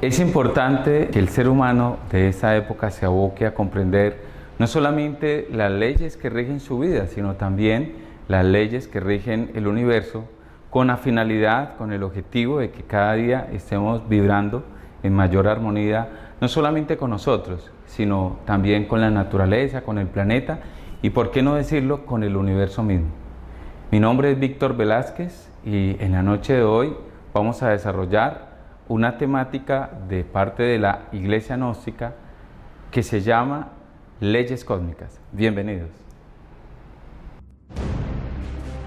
Es importante que el ser humano de esa época se aboque a comprender no solamente las leyes que rigen su vida, sino también las leyes que rigen el universo, con la finalidad, con el objetivo de que cada día estemos vibrando en mayor armonía, no solamente con nosotros, sino también con la naturaleza, con el planeta y, por qué no decirlo, con el universo mismo. Mi nombre es Víctor Velázquez y en la noche de hoy vamos a desarrollar una temática de parte de la Iglesia Gnóstica que se llama Leyes Cósmicas. Bienvenidos.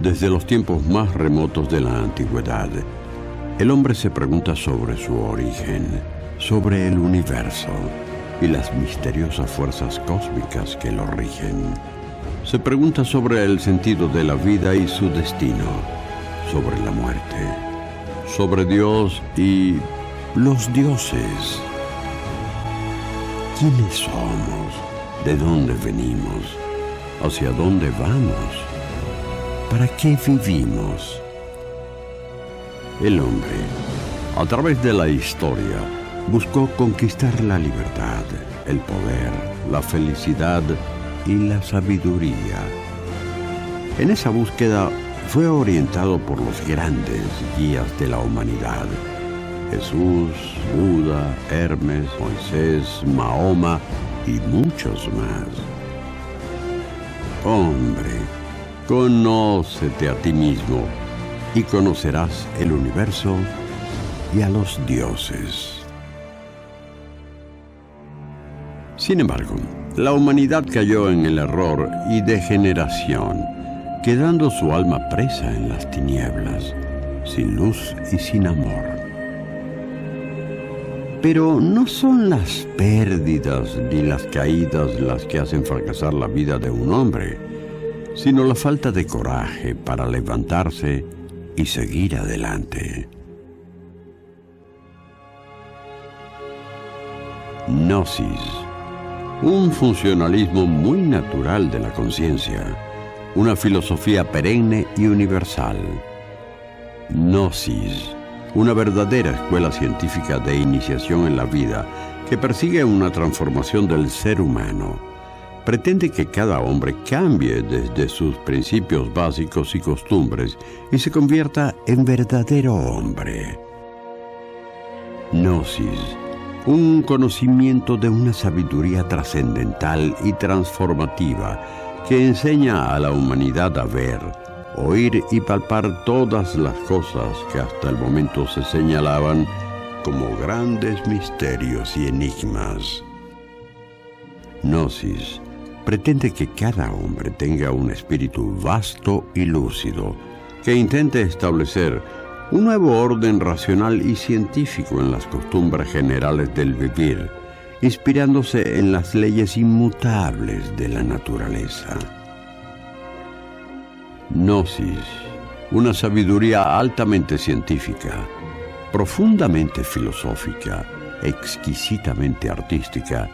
Desde los tiempos más remotos de la antigüedad, el hombre se pregunta sobre su origen, sobre el universo y las misteriosas fuerzas cósmicas que lo rigen. Se pregunta sobre el sentido de la vida y su destino, sobre la muerte, sobre Dios y los dioses. ¿Quiénes somos? ¿De dónde venimos? ¿Hacia dónde vamos? ¿Para qué vivimos? El hombre, a través de la historia, buscó conquistar la libertad, el poder, la felicidad y la sabiduría. En esa búsqueda fue orientado por los grandes guías de la humanidad: Jesús, Buda, Hermes, Moisés, Mahoma y muchos más. Hombre, conócete a ti mismo y conocerás el universo y a los dioses. Sin embargo, la humanidad cayó en el error y degeneración, quedando su alma presa en las tinieblas, sin luz y sin amor. Pero no son las pérdidas ni las caídas las que hacen fracasar la vida de un hombre, sino la falta de coraje para levantarse y seguir adelante. Gnosis, un funcionalismo muy natural de la conciencia, una filosofía perenne y universal. Gnosis, una verdadera escuela científica de iniciación en la vida que persigue una transformación del ser humano. Pretende que cada hombre cambie desde sus principios básicos y costumbres y se convierta en verdadero hombre. Gnosis, un conocimiento de una sabiduría trascendental y transformativa que enseña a la humanidad a ver, oír y palpar todas las cosas que hasta el momento se señalaban como grandes misterios y enigmas. Gnosis pretende que cada hombre tenga un espíritu vasto y lúcido, que intente establecer un nuevo orden racional y científico en las costumbres generales del vivir, inspirándose en las leyes inmutables de la naturaleza. Gnosis, una sabiduría altamente científica, profundamente filosófica, exquisitamente artística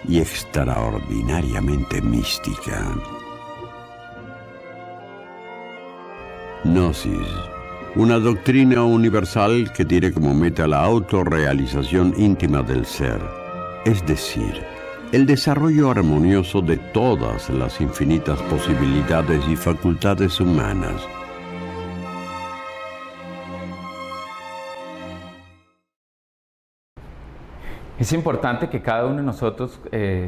y extraordinariamente mística. Gnosis, una doctrina universal que tiene como meta la autorrealización íntima del ser, es decir, el desarrollo armonioso de todas las infinitas posibilidades y facultades humanas. Es importante que cada uno de nosotros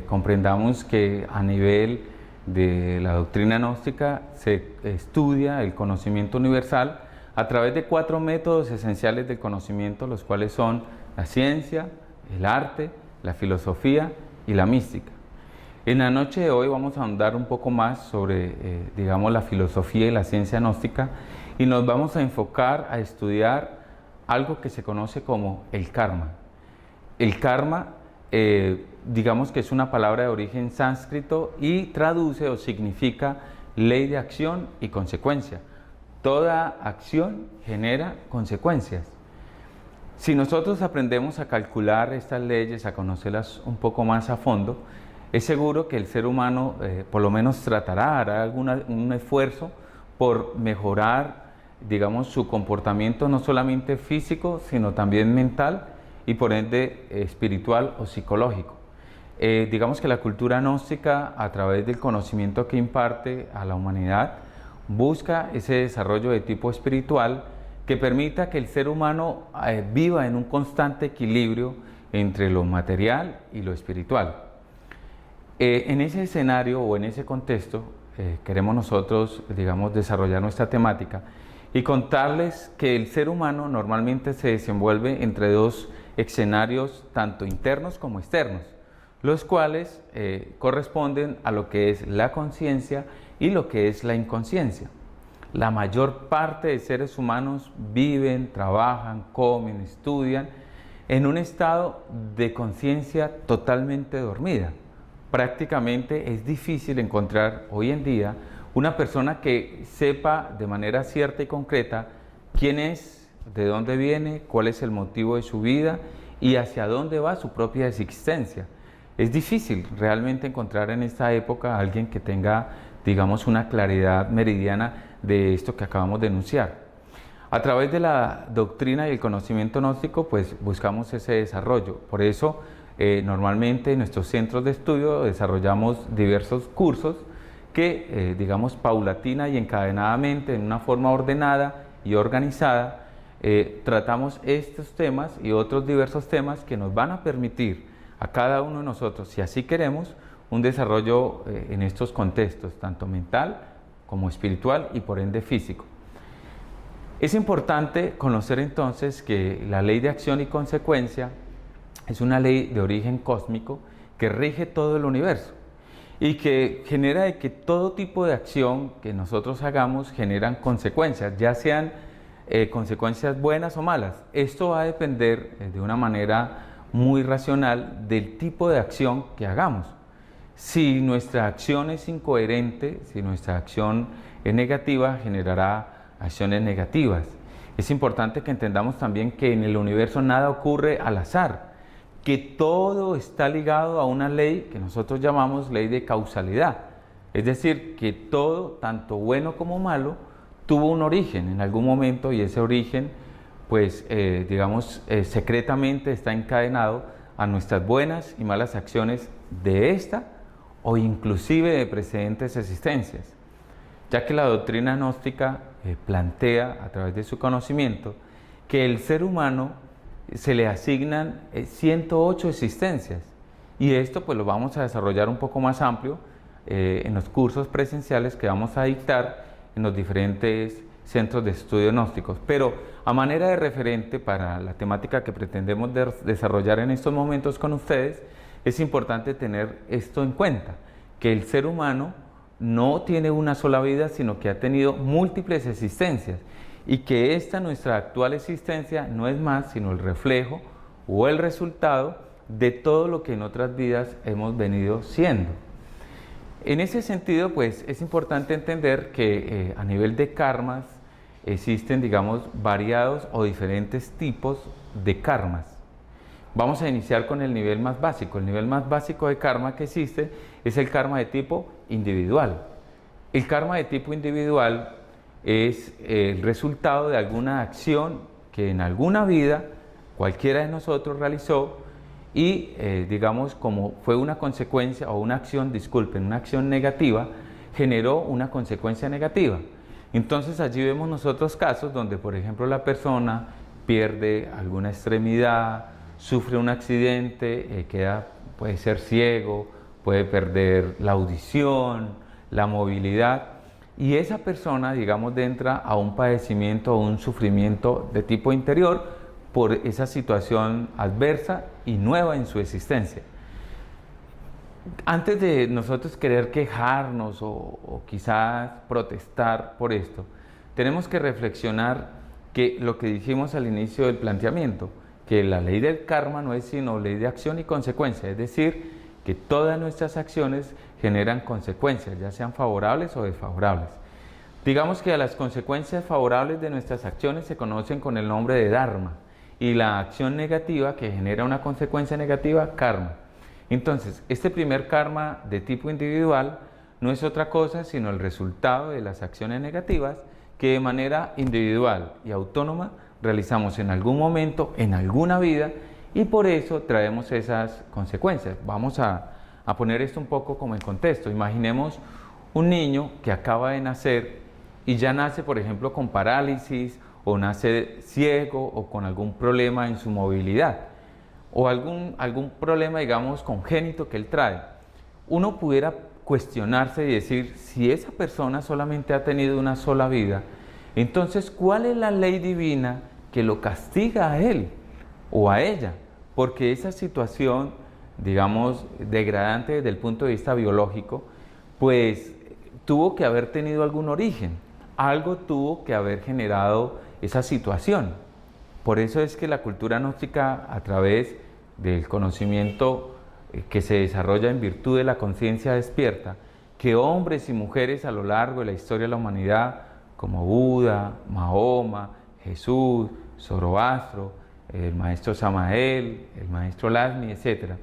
comprendamos que a nivel de la doctrina gnóstica se estudia el conocimiento universal a través de 4 métodos esenciales del conocimiento, los cuales son la ciencia, el arte, la filosofía y la mística. En la noche de hoy vamos a ahondar un poco más sobre, la filosofía y la ciencia gnóstica, y nos vamos a enfocar a estudiar algo que se conoce como el karma. El karma, digamos que es una palabra de origen sánscrito y traduce o significa ley de acción y consecuencia. Toda acción genera consecuencias. Si nosotros aprendemos a calcular estas leyes, a conocerlas un poco más a fondo, es seguro que el ser humano por lo menos tratará, hará un esfuerzo por mejorar, digamos, su comportamiento no solamente físico, sino también mental, y por ende espiritual o psicológico. Digamos que la cultura gnóstica, a través del conocimiento que imparte a la humanidad, busca ese desarrollo de tipo espiritual que permita que el ser humano viva en un constante equilibrio entre lo material y lo espiritual. En ese escenario o en ese contexto queremos nosotros, digamos, desarrollar nuestra temática y contarles que el ser humano normalmente se desenvuelve entre dos escenarios, tanto internos como externos, los cuales corresponden a lo que es la conciencia y lo que es la inconsciencia. La mayor parte de seres humanos viven, trabajan, comen, estudian en un estado de conciencia totalmente dormida. Prácticamente es difícil encontrar hoy en día una persona que sepa de manera cierta y concreta quién es, de dónde viene, cuál es el motivo de su vida y hacia dónde va su propia existencia. Es difícil realmente encontrar en esta época a alguien que tenga, digamos, una claridad meridiana de esto que acabamos de enunciar. A través de la doctrina y el conocimiento gnóstico, pues buscamos ese desarrollo. Por eso, normalmente en nuestros centros de estudio desarrollamos diversos cursos que, digamos, paulatina y encadenadamente, en una forma ordenada y organizada, tratamos estos temas y otros diversos temas que nos van a permitir a cada uno de nosotros, si así queremos, un desarrollo en estos contextos, tanto mental como espiritual y por ende físico. Es importante conocer entonces que la ley de acción y consecuencia es una ley de origen cósmico que rige todo el universo y que genera de que todo tipo de acción que nosotros hagamos generan consecuencias, ya sean consecuencias buenas o malas. Esto va a depender de una manera muy racional del tipo de acción que hagamos. Si nuestra acción es incoherente, si nuestra acción es negativa, generará acciones negativas. Es importante que entendamos también que en el universo nada ocurre al azar, que todo está ligado a una ley que nosotros llamamos ley de causalidad. Es decir, que todo, tanto bueno como malo, tuvo un origen en algún momento y ese origen, pues, digamos, secretamente está encadenado a nuestras buenas y malas acciones de esta o inclusive de precedentes existencias, ya que la doctrina gnóstica plantea a través de su conocimiento que el ser humano se le asignan 108 existencias y esto pues lo vamos a desarrollar un poco más amplio en los cursos presenciales que vamos a dictar en los diferentes centros de estudio gnósticos, pero a manera de referente para la temática que pretendemos desarrollar en estos momentos con ustedes, es importante tener esto en cuenta, que el ser humano no tiene una sola vida, sino que ha tenido múltiples existencias y que esta nuestra actual existencia no es más sino el reflejo o el resultado de todo lo que en otras vidas hemos venido siendo. En ese sentido, pues es importante entender que a nivel de karmas existen, digamos, variados o diferentes tipos de karmas. Vamos a iniciar con el nivel más básico. El nivel más básico de karma que existe es el karma de tipo individual. El karma de tipo individual es el resultado de alguna acción que en alguna vida cualquiera de nosotros realizó y, digamos, como fue una consecuencia o una acción, disculpen, una acción negativa, generó una consecuencia negativa. Entonces allí vemos nosotros casos donde, por ejemplo, la persona pierde alguna extremidad, sufre un accidente, puede ser ciego, puede perder la audición, la movilidad, y esa persona, digamos, entra a un padecimiento o un sufrimiento de tipo interior por esa situación adversa y nueva en su existencia. Antes de nosotros querer quejarnos o quizás protestar por esto, tenemos que reflexionar que lo que dijimos al inicio del planteamiento, que la ley del karma no es sino ley de acción y consecuencia, es decir, que todas nuestras acciones generan consecuencias, ya sean favorables o desfavorables. Digamos que a las consecuencias favorables de nuestras acciones se conocen con el nombre de dharma y la acción negativa que genera una consecuencia negativa, karma. Entonces, este primer karma de tipo individual no es otra cosa sino el resultado de las acciones negativas que de manera individual y autónoma realizamos en algún momento, en alguna vida, y por eso traemos esas consecuencias. Vamos a poner esto un poco como en contexto. Imaginemos un niño que acaba de nacer y ya nace, por ejemplo, con parálisis, o nace ciego, o con algún problema en su movilidad, o algún problema, digamos, congénito que él trae. Uno pudiera cuestionarse y decir, si esa persona solamente ha tenido una sola vida, entonces, ¿cuál es la ley divina que lo castiga a él o a ella? Porque esa situación, digamos, degradante desde el punto de vista biológico, pues tuvo que haber tenido algún origen, algo tuvo que haber generado esa situación. Por eso es que la cultura gnóstica, a través del conocimiento que se desarrolla en virtud de la conciencia despierta, que hombres y mujeres a lo largo de la historia de la humanidad, como Buda, Mahoma, Jesús, Zoroastro, el maestro Samael, el maestro Lasmi, etc.,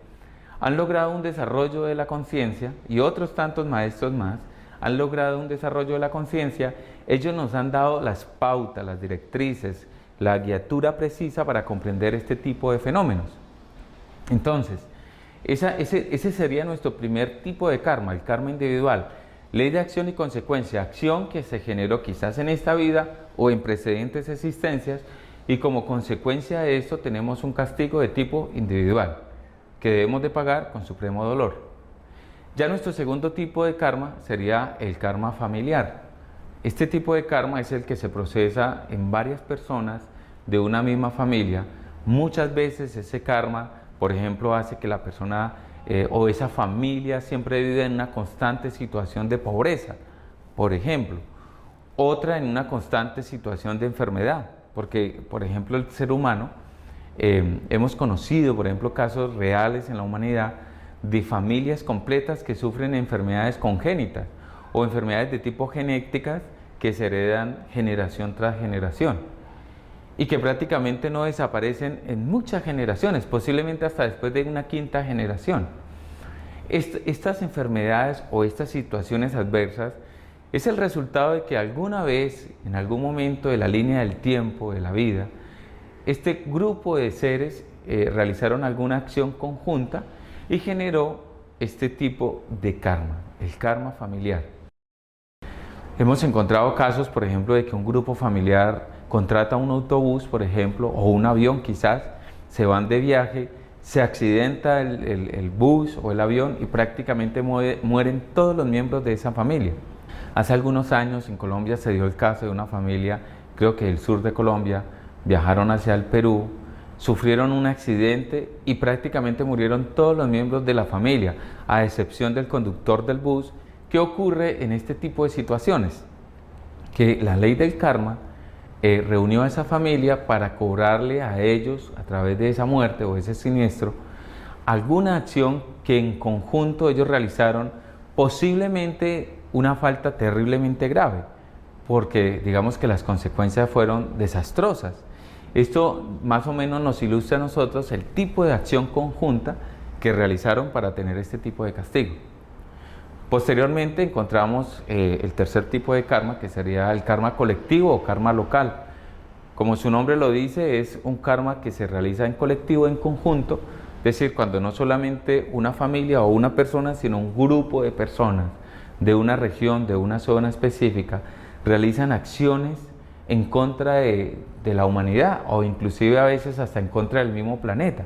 han logrado un desarrollo de la conciencia, y otros tantos maestros más han logrado un desarrollo de la conciencia. Ellos nos han dado las pautas, las directrices, la guiatura precisa para comprender este tipo de fenómenos. Entonces, ese sería nuestro primer tipo de karma, el karma individual. Ley de acción y consecuencia, acción que se generó quizás en esta vida o en precedentes existencias, y como consecuencia de esto tenemos un castigo de tipo individual, que debemos de pagar con supremo dolor. Ya nuestro segundo tipo de karma sería el karma familiar. Este tipo de karma es el que se procesa en varias personas de una misma familia. Muchas veces ese karma, por ejemplo, hace que la persona o esa familia siempre vive en una constante situación de pobreza, por ejemplo. Otra en una constante situación de enfermedad, porque, por ejemplo, el ser humano, hemos conocido, por ejemplo, casos reales en la humanidad de familias completas que sufren enfermedades congénitas o enfermedades de tipo genéticas que se heredan generación tras generación y que prácticamente no desaparecen en muchas generaciones, posiblemente hasta después de una quinta generación. Estas enfermedades o estas situaciones adversas es el resultado de que alguna vez, en algún momento de la línea del tiempo, de la vida, este grupo de seres realizaron alguna acción conjunta y generó este tipo de karma, el karma familiar. Hemos encontrado casos, por ejemplo, de que un grupo familiar contrata un autobús, por ejemplo, o un avión quizás, se van de viaje, se accidenta el bus o el avión y prácticamente mueren todos los miembros de esa familia. Hace algunos años en Colombia se dio el caso de una familia, creo que del sur de Colombia, viajaron hacia el Perú, sufrieron un accidente y prácticamente murieron todos los miembros de la familia, a excepción del conductor del bus. ¿Qué ocurre en este tipo de situaciones? Que la ley del karma reunió a esa familia para cobrarle a ellos, a través de esa muerte o ese siniestro, alguna acción que en conjunto ellos realizaron, posiblemente una falta terriblemente grave, porque digamos que las consecuencias fueron desastrosas. Esto más o menos nos ilustra a nosotros el tipo de acción conjunta que realizaron para tener este tipo de castigo. Posteriormente encontramos el tercer tipo de karma, que sería el karma colectivo o karma local. Como su nombre lo dice, es un karma que se realiza en colectivo, en conjunto, es decir, cuando no solamente una familia o una persona, sino un grupo de personas de una región, de una zona específica, realizan acciones en contra de la humanidad o inclusive a veces hasta en contra del mismo planeta.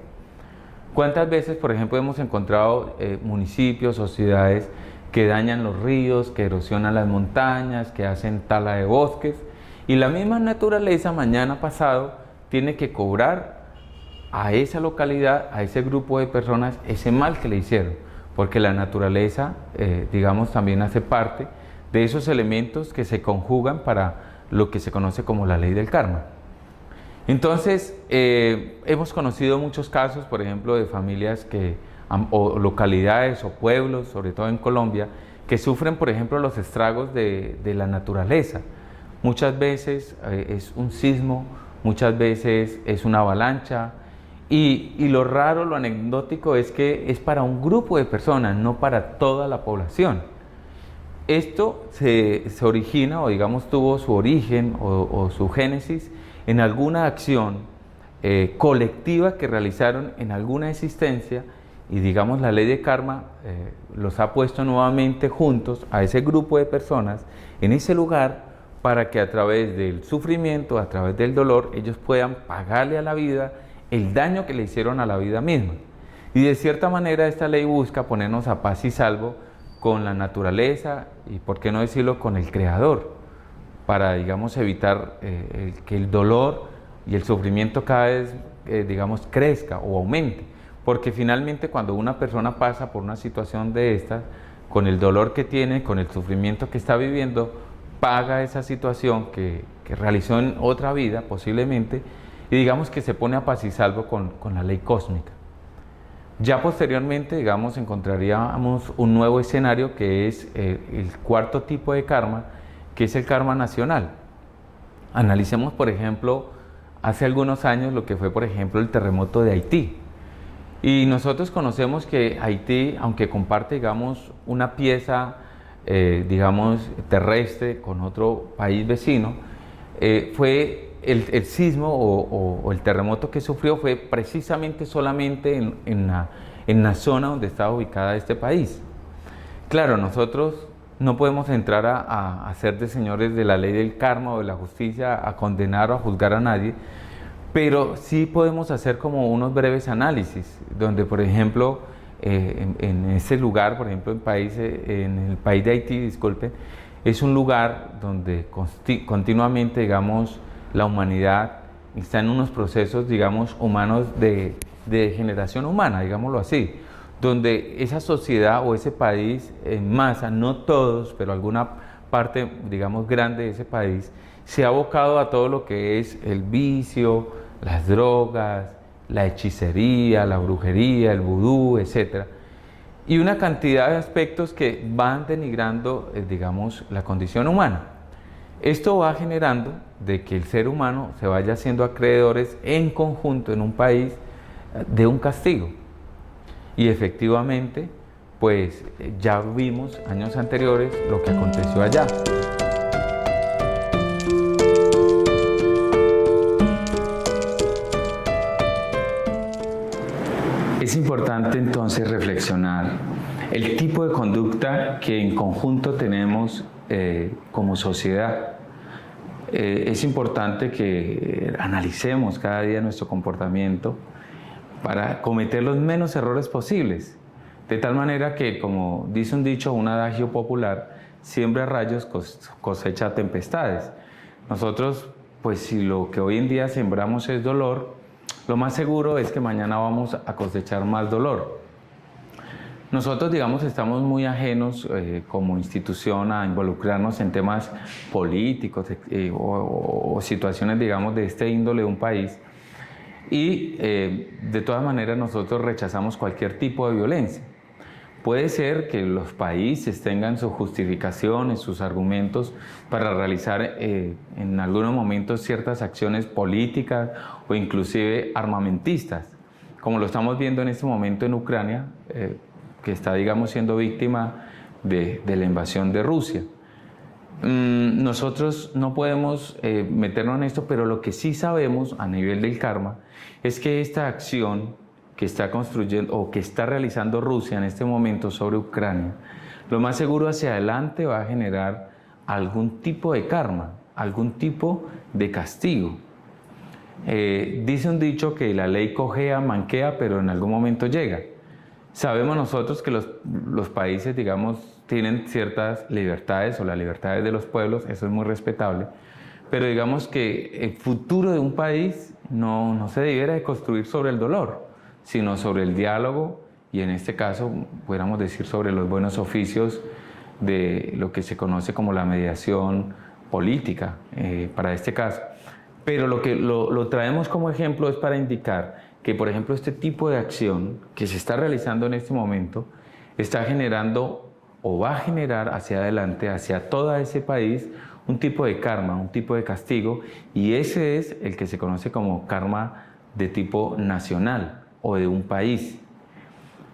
¿Cuántas veces, por ejemplo, hemos encontrado municipios o ciudades que dañan los ríos, que erosionan las montañas, que hacen tala de bosques, y la misma naturaleza mañana pasado tiene que cobrar a esa localidad, a ese grupo de personas, ese mal que le hicieron, porque la naturaleza, digamos, también hace parte de esos elementos que se conjugan para lo que se conoce como la ley del karma. Entonces, hemos conocido muchos casos, por ejemplo, de familias o localidades o pueblos, sobre todo en Colombia, que sufren, por ejemplo, los estragos de la naturaleza. Muchas veces es un sismo, muchas veces es una avalancha, y lo raro, lo anecdótico es que es para un grupo de personas, no para toda la población. Esto se origina, o digamos tuvo su origen o su génesis en alguna acción colectiva que realizaron en alguna existencia, y digamos la ley de karma los ha puesto nuevamente juntos a ese grupo de personas en ese lugar para que a través del sufrimiento, a través del dolor, ellos puedan pagarle a la vida el daño que le hicieron a la vida misma. Y de cierta manera esta ley busca ponernos a paz y salvo con la naturaleza y, por qué no decirlo, con el Creador, para, digamos, evitar que el dolor y el sufrimiento cada vez, digamos, crezca o aumente. Porque finalmente cuando una persona pasa por una situación de estas, con el dolor que tiene, con el sufrimiento que está viviendo, paga esa situación que realizó en otra vida posiblemente, y digamos que se pone a paz y salvo con la ley cósmica. Ya posteriormente, digamos, encontraríamos un nuevo escenario que es el cuarto tipo de karma, que es el karma nacional. Analicemos, por ejemplo, hace algunos años lo que fue, por ejemplo, el terremoto de Haití. Y nosotros conocemos que Haití, aunque comparte, digamos, una pieza, digamos, terrestre con otro país vecino, fue el sismo o el terremoto que sufrió fue precisamente solamente en la zona donde estaba ubicada este país. Claro, nosotros no podemos entrar a ser de señores de la ley del karma o de la justicia, a condenar o a juzgar a nadie, pero sí podemos hacer como unos breves análisis, donde, por ejemplo, en ese lugar, por ejemplo, en el país de Haití, disculpen, es un lugar donde continuamente, digamos, la humanidad está en unos procesos, digamos, humanos de degeneración humana, digámoslo así, donde esa sociedad o ese país en masa, no todos, pero alguna parte, digamos, grande de ese país, se ha abocado a todo lo que es el vicio, las drogas, la hechicería, la brujería, el vudú, etc. Y una cantidad de aspectos que van denigrando, digamos, la condición humana. Esto va generando de que el ser humano se vaya haciendo acreedores en conjunto en un país de un castigo. Y efectivamente, pues ya vimos años anteriores lo que aconteció allá. Es importante entonces reflexionar el tipo de conducta que en conjunto tenemos como sociedad. Es importante que analicemos cada día nuestro comportamiento para cometer los menos errores posibles, de tal manera que, como dice un dicho, un adagio popular, siembra rayos, cosecha tempestades. Nosotros, pues si lo que hoy en día sembramos es dolor, lo más seguro es que mañana vamos a cosechar más dolor. Nosotros, digamos, estamos muy ajenos como institución a involucrarnos en temas políticos o situaciones, digamos, de este índole de un país. Y de todas maneras nosotros rechazamos cualquier tipo de violencia. Puede ser que los países tengan sus justificaciones, sus argumentos para realizar en algunos momentos ciertas acciones políticas o inclusive armamentistas, como lo estamos viendo en este momento en Ucrania, que está, digamos, siendo víctima de la invasión de Rusia. Nosotros no podemos meternos en esto, pero lo que sí sabemos a nivel del karma es que esta acción que está construyendo o que está realizando Rusia en este momento sobre Ucrania, lo más seguro hacia adelante va a generar algún tipo de karma, algún tipo de castigo. Dice un dicho que la ley cojea, manquea, pero en algún momento llega. Sabemos nosotros que los países, digamos, tienen ciertas libertades o las libertades de los pueblos, eso es muy respetable, pero digamos que el futuro de un país no se debiera de construir sobre el dolor, sino sobre el diálogo y, en este caso, pudiéramos decir sobre los buenos oficios de lo que se conoce como la mediación política para este caso. Pero lo que lo traemos como ejemplo es para indicar que, por ejemplo, este tipo de acción que se está realizando en este momento está generando o va a generar hacia adelante, hacia todo ese país, un tipo de karma, un tipo de castigo, y ese es el que se conoce como karma de tipo nacional o de un país.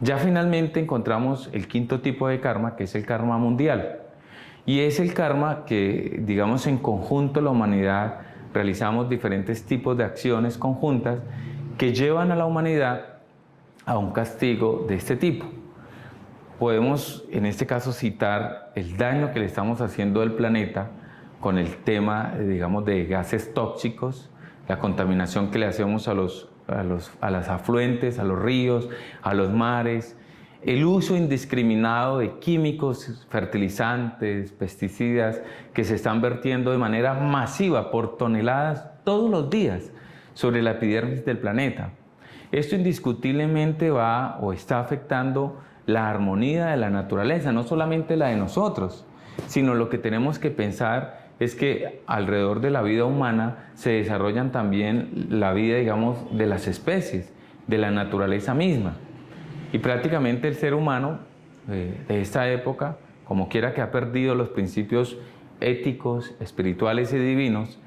Ya finalmente encontramos el quinto tipo de karma, que es el karma mundial, y es el karma que, digamos, en conjunto la humanidad realizamos diferentes tipos de acciones conjuntas que llevan a la humanidad a un castigo de este tipo. Podemos, en este caso, citar el daño que le estamos haciendo al planeta con el tema, digamos, de gases tóxicos, la contaminación que le hacemos a las afluentes, a los ríos, a los mares, el uso indiscriminado de químicos, fertilizantes, pesticidas que se están vertiendo de manera masiva por toneladas todos los días sobre la epidermis del planeta. Esto indiscutiblemente va o está afectando la armonía de la naturaleza, no solamente la de nosotros, sino lo que tenemos que pensar es que alrededor de la vida humana se desarrollan también la vida, digamos, de las especies, de la naturaleza misma. Y prácticamente el ser humano de esta época, como quiera que ha perdido los principios éticos, espirituales y divinos,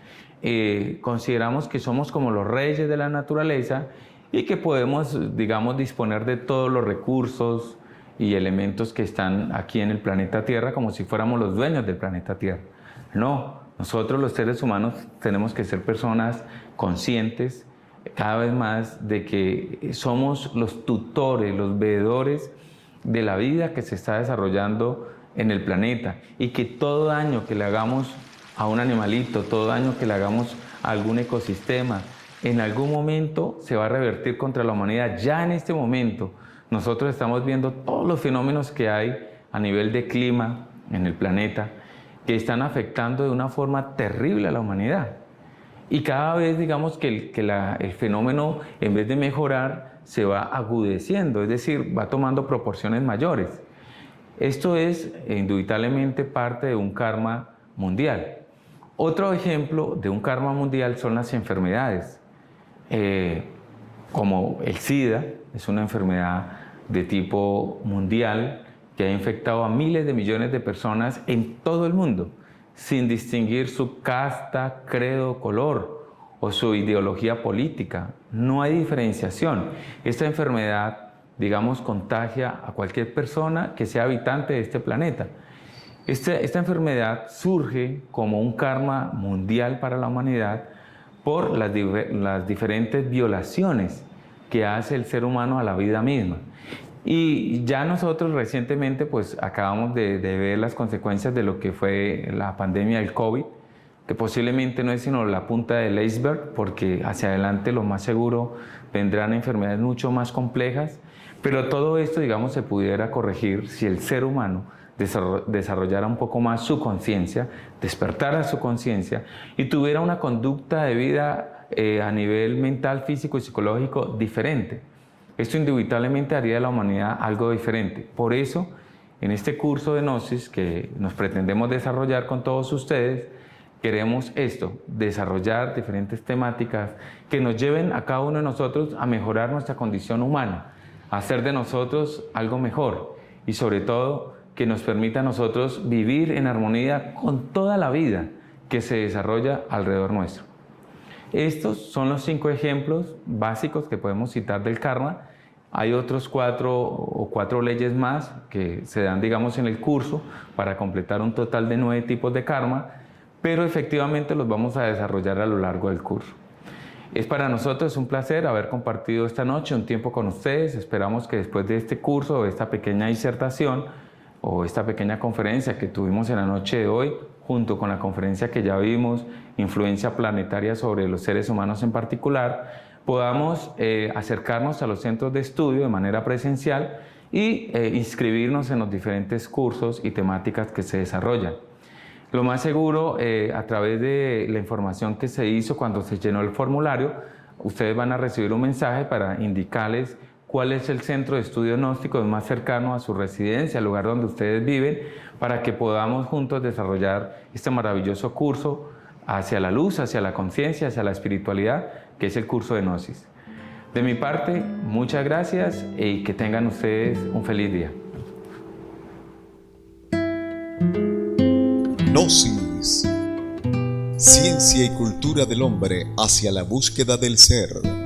consideramos que somos como los reyes de la naturaleza y que podemos, digamos, disponer de todos los recursos y elementos que están aquí en el planeta Tierra como si fuéramos los dueños del planeta Tierra. No, nosotros los seres humanos tenemos que ser personas conscientes cada vez más de que somos los tutores, los veedores de la vida que se está desarrollando en el planeta y que todo daño que le hagamos a un animalito, todo daño que le hagamos a algún ecosistema, en algún momento se va a revertir contra la humanidad. Ya en este momento nosotros estamos viendo todos los fenómenos que hay a nivel de clima en el planeta que están afectando de una forma terrible a la humanidad. Y cada vez, digamos, que el fenómeno, en vez de mejorar, se va agudeciendo, es decir, va tomando proporciones mayores. Esto es indubitablemente parte de un karma mundial. Otro ejemplo de un karma mundial son las enfermedades, como el SIDA, es una enfermedad de tipo mundial que ha infectado a miles de millones de personas en todo el mundo, sin distinguir su casta, credo, color o su ideología política. No hay diferenciación. Esta enfermedad, digamos, contagia a cualquier persona que sea habitante de este planeta. Esta enfermedad surge como un karma mundial para la humanidad por las diferentes violaciones que hace el ser humano a la vida misma. Y ya nosotros recientemente pues acabamos de ver las consecuencias de lo que fue la pandemia del COVID, que posiblemente no es sino la punta del iceberg, porque hacia adelante lo más seguro vendrán enfermedades mucho más complejas, pero todo esto, digamos, se pudiera corregir si el ser humano desarrollara un poco más su conciencia, despertara su conciencia y tuviera una conducta de vida a nivel mental, físico y psicológico diferente. Esto indubitablemente haría de la humanidad algo diferente. Por eso, en este curso de Gnosis que nos pretendemos desarrollar con todos ustedes, queremos esto, desarrollar diferentes temáticas que nos lleven a cada uno de nosotros a mejorar nuestra condición humana, a hacer de nosotros algo mejor y sobre todo que nos permita a nosotros vivir en armonía con toda la vida que se desarrolla alrededor nuestro. Estos son los 5 ejemplos básicos que podemos citar del karma. Hay otros 4 leyes más que se dan, digamos, en el curso para completar un total de 9 tipos de karma, pero efectivamente los vamos a desarrollar a lo largo del curso. Es para nosotros un placer haber compartido esta noche un tiempo con ustedes. Esperamos que después de este curso o esta pequeña disertación o esta pequeña conferencia que tuvimos en la noche de hoy, junto con la conferencia que ya vimos, Influencia Planetaria sobre los seres humanos en particular, podamos acercarnos a los centros de estudio de manera presencial y inscribirnos en los diferentes cursos y temáticas que se desarrollan. Lo más seguro, a través de la información que se hizo cuando se llenó el formulario, ustedes van a recibir un mensaje para indicarles cuál es el centro de estudio gnóstico más cercano a su residencia, al lugar donde ustedes viven, para que podamos juntos desarrollar este maravilloso curso hacia la luz, hacia la conciencia, hacia la espiritualidad, que es el curso de Gnosis. De mi parte, muchas gracias y que tengan ustedes un feliz día. Gnosis, ciencia y cultura del hombre hacia la búsqueda del ser.